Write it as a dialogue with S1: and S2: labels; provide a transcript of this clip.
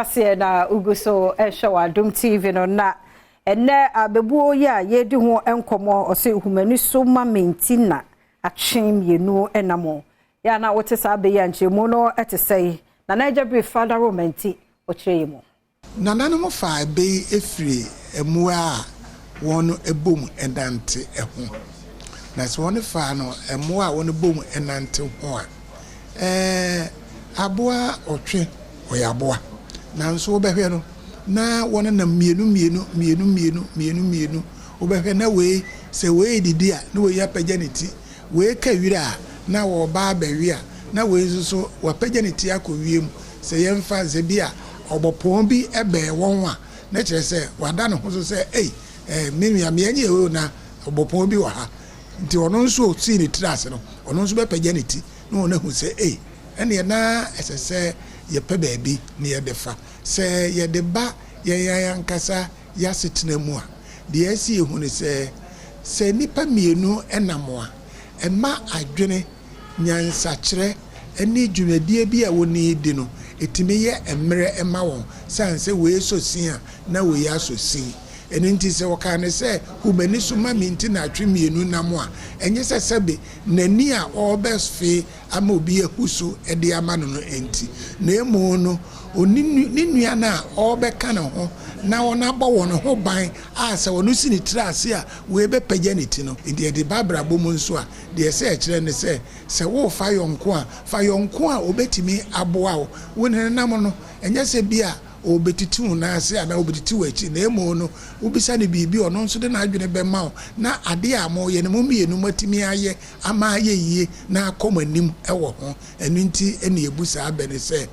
S1: Kasee na uguso show Adom TV no na ene abebuo ya yedi ho enkomo ose humani so mame na atwen mmienu enamo ya na wote sa be ya nchemu no etesei na naija be father romanti ocheyemo
S2: na nanom fa be efiri emu a won ebom endante eho na so won fa no emu a won bom enante ho a aboa otwe oyaboa na nso obehwe no na wona na mmienu obehwe na we se we didi a na we ya paganiti we ka wira na wo ba bawi a na we nso wa paganiti akowiem se yemfa ze bia obopon bi ebe won a na kire se wada no ho so se menua me anye o na obopon bi wa ha nti ono nso ti ni trase no ono nso be paganiti na wona hu se ene na esese ye pe baabi ni ye defa se ye de ba ye yankasa ya setena mu a de asi ehu ni se nipa mienu enamo a ema adwene nyansa kire eni dwumadie bi a woni di no etime ye emre ema won sanse we sosin a na we ya sosin eni nti se woka ne se humani so mame na atwe mienu namo a enye se sebe nani a obesfe ama obi ahuso ede ama no enti na emu no oninu na obeka ne ho na wona gba won ho ban a se wonu si ni trase a we be paganiti no enti de babra bomu nso a de se kire ne se wo fa yonko a obetimi aboa wo woni nam no enye se bia obetitu na ase ana obetitu achi na emu no ubisa ne bibi ono nso de na adwene be ma na ade a mo ye ne mo mienu matimi aye ama aye yie na akomanim ewo ho enu nti ene ebusa abene se